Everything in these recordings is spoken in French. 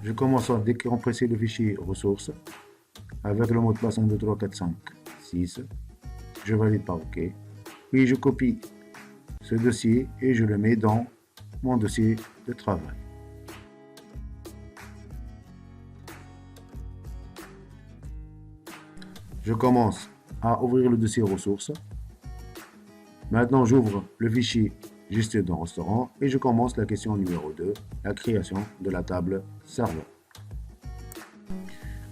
Je commence à décompresser le fichier ressources avec le mot de passe 1, 2, 3, 4, 5, 6. Je valide par OK. Puis je copie ce dossier et je le mets dans mon dossier de travail. Je commence à ouvrir le dossier ressources. Maintenant, j'ouvre le fichier gestion restaurant et je commence la question numéro 2, la création de la table serveur.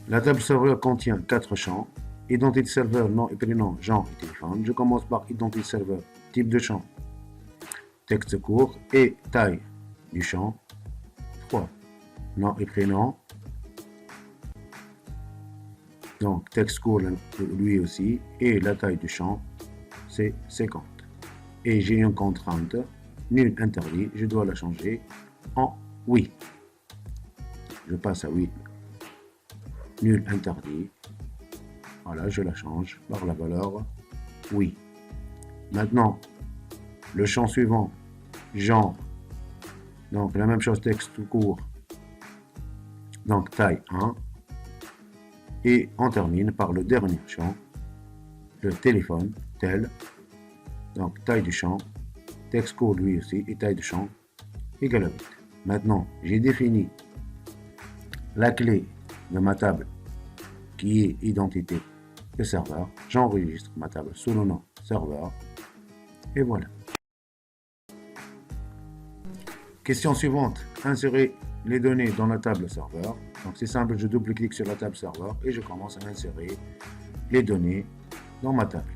La table serveur contient 4 champs, identité serveur, nom et prénom, genre et téléphone. Je commence par identité serveur, type de champ, texte court et taille du champ, 3. Nom et prénom, donc texte court lui aussi, et la taille du champ, c'est 50. Et j'ai une contrainte, nul interdit, je dois la changer en oui. Je passe à oui. Nul interdit. Voilà, je la change par la valeur oui. Maintenant, le champ suivant, genre. Donc la même chose, texte tout court. Donc taille 1. Et on termine par le dernier champ, le téléphone, tel. Donc taille du champ, texte court lui aussi, et taille de champ égale à 8. Maintenant, j'ai défini la clé de ma table qui est identité de serveur. J'enregistre ma table sous le nom serveur. Et voilà. Question suivante. Insérer les données dans la table serveur. Donc c'est simple, je double-clique sur la table serveur et je commence à insérer les données dans ma table.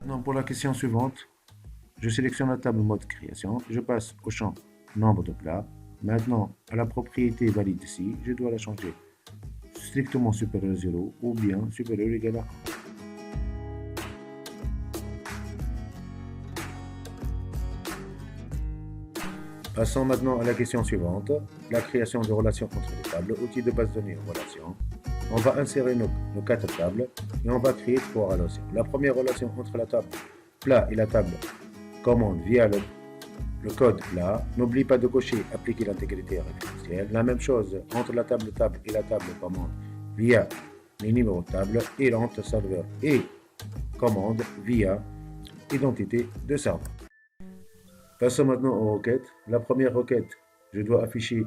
Maintenant pour la question suivante, je sélectionne la table mode création, je passe au champ nombre de plats. Maintenant, à la propriété valide ici, je dois la changer strictement supérieur à 0 ou bien supérieur ou égal à 1. Passons maintenant à la question suivante, la création de relations entre les tables, outils de base de données relations. On va insérer nos 4 tables et on va créer 3 relations. La première relation entre la table plat et la table commande via le code plat. N'oublie pas de cocher appliquer l'intégrité référentielle. La même chose entre la table et la table commande via les numéros de table et l'entre serveur et commande via identité de serveur. Passons maintenant aux requêtes. La première requête, je dois afficher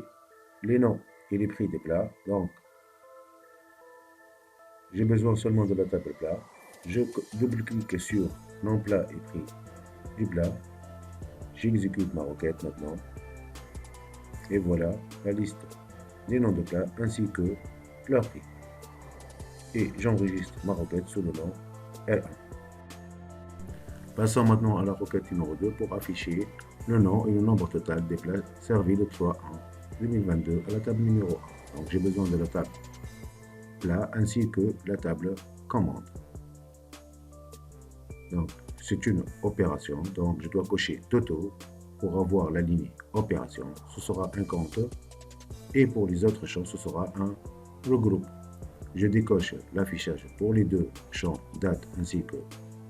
les noms et les prix des plats. Donc, j'ai besoin seulement de la table plat. Je double-clique sur nom plat et prix du plat. J'exécute ma requête maintenant. Et voilà la liste des noms de plats ainsi que leur prix. Et j'enregistre ma requête sous le nom R1. Passons maintenant à la requête numéro 2 pour afficher le nom et le nombre total des plats servis le 3/1/2022 à la table numéro 1. Donc j'ai besoin de la table plat ainsi que la table commande. Donc c'est une opération, donc je dois cocher Toto pour avoir la ligne opération. Ce sera un compte et pour les autres champs ce sera un regroupe. Je décoche l'affichage pour les deux champs date ainsi que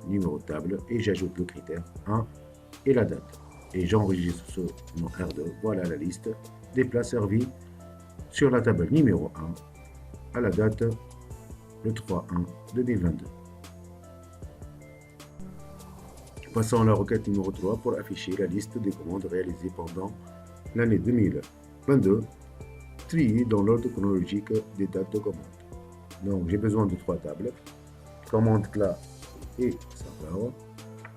numéro de table et j'ajoute le critère 1 et la date. Et j'enregistre ce nom R2. Voilà la liste des plats servis sur la table numéro 1 à la date le 3/1/2022. Passons à la requête numéro 3 pour afficher la liste des commandes réalisées pendant l'année 2022, triées dans l'ordre chronologique des dates de commande. Donc j'ai besoin de 3 tables, commande plat et serveur.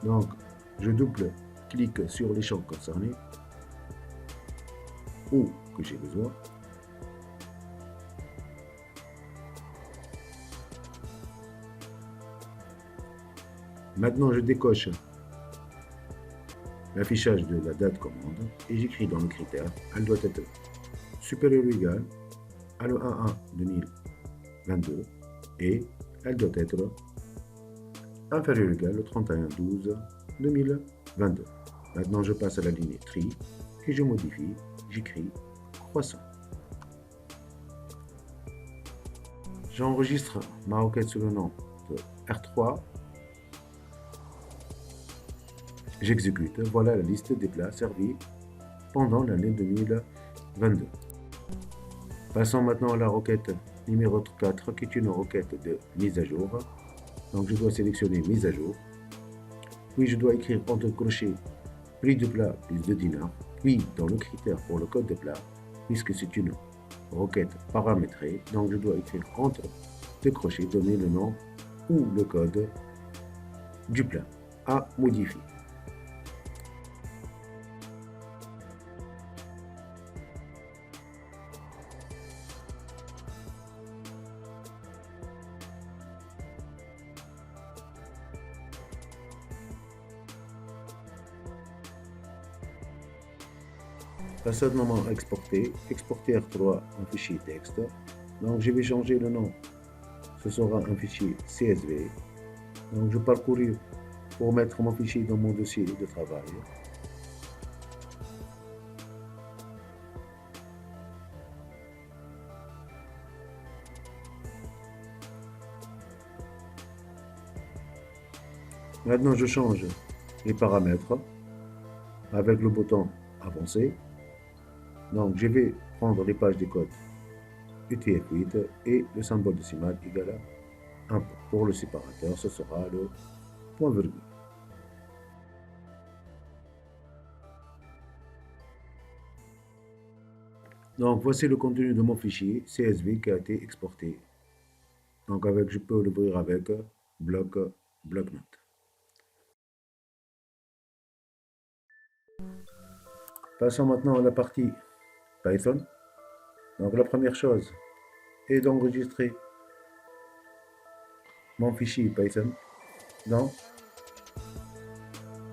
Donc je double-clique sur les champs concernés ou que j'ai besoin. Maintenant je décoche l'affichage de la date commande et j'écris dans le critère, elle doit être supérieure ou égale à le 1/1/2022 et elle doit être inférieure ou égale au 31/12/2022. Maintenant je passe à la ligne tri et je modifie, j'écris croissant. J'enregistre ma requête sous le nom de R3. J'exécute. Voilà la liste des plats servis pendant l'année 2022. Passons maintenant à la requête numéro 4, qui est une requête de mise à jour. Donc je dois sélectionner mise à jour. Puis je dois écrire entre crochets prix du plat plus 2 dinars. Puis dans le critère pour le code de plat, puisque c'est une requête paramétrée, donc je dois écrire entre deux crochets, donner le nom ou le code du plat à modifier. Passe au moment exporter, exporter R3 en fichier texte. Donc je vais changer le nom, ce sera un fichier CSV. Donc je parcours pour mettre mon fichier dans mon dossier de travail. Maintenant je change les paramètres avec le bouton avancer. Donc je vais prendre les pages de code UTF-8 et le symbole décimal égal à 1. Pour le séparateur, ce sera le point virgule. Donc voici le contenu de mon fichier CSV qui a été exporté. Donc je peux l'ouvrir avec bloc-notes. Passons maintenant à la partie Python. Donc la première chose est d'enregistrer mon fichier Python dans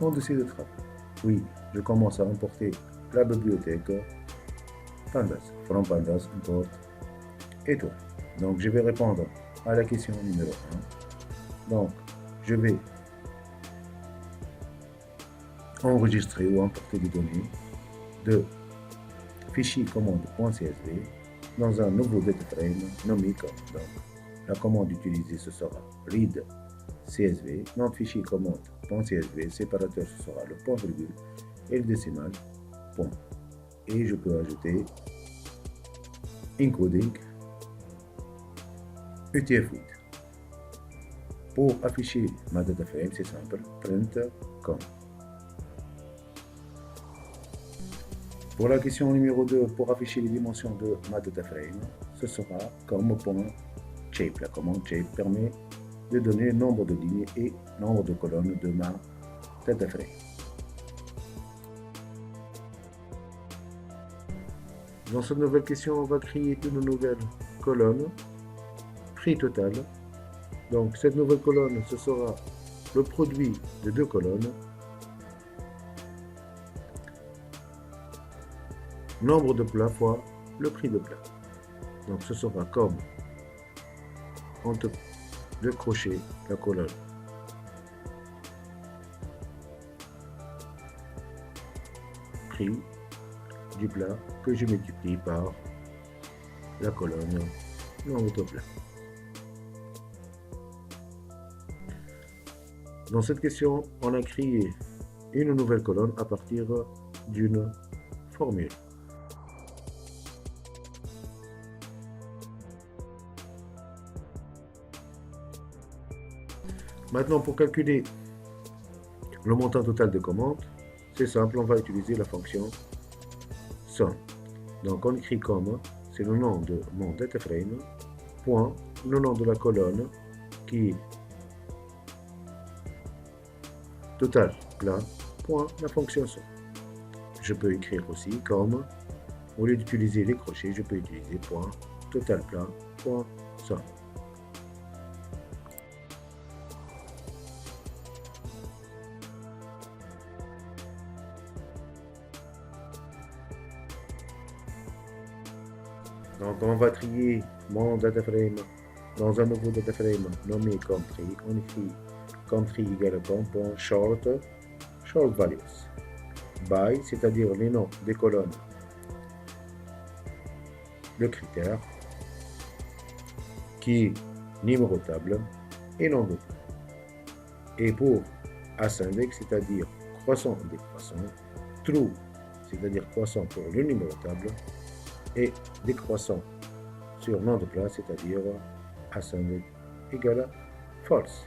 mon dossier de travail. Oui, je commence à importer la bibliothèque Pandas, from Pandas, import et tout. Donc je vais répondre à la question numéro 1. Donc je vais enregistrer ou importer des données de fichier commande.csv dans un nouveau dataframe nommé comme. Donc la commande utilisée ce sera read CSV, nom de fichier commande.csv, séparateur ce sera le point virgule et le décimal point. Et je peux ajouter encoding UTF-8. Pour afficher ma dataframe, c'est simple, print com. Pour la question numéro 2, pour afficher les dimensions de ma dataframe, ce sera comme.shape. La commande shape permet de donner le nombre de lignes et nombre de colonnes de ma dataframe. Dans cette nouvelle question, on va créer une nouvelle colonne, prix total. Donc cette nouvelle colonne, ce sera le produit de deux colonnes, nombre de plats fois le prix de plat. Donc ce sera comme entre deux crochets la colonne prix du plat que je multiplie par la colonne nombre de plats. Dans cette question, on a créé une nouvelle colonne à partir d'une formule. Maintenant, pour calculer le montant total de commandes, c'est simple, on va utiliser la fonction sum. Donc on écrit comme, c'est le nom de mon dataframe, point, le nom de la colonne qui est total plat, point, la fonction sum. Je peux écrire aussi comme, au lieu d'utiliser les crochets, je peux utiliser point, total plat, point, sum. Donc on va trier mon dataframe dans un nouveau dataframe nommé comme tree. On écrit comme tree égale à com.short values by, c'est-à-dire les noms des colonnes, le critère qui est numérotable et non double. Et pour asindex, c'est-à-dire croissant et décroissant, true, c'est-à-dire croissant pour le numéro table, et décroissant sur nom de classe, c'est-à-dire ascended égale à false.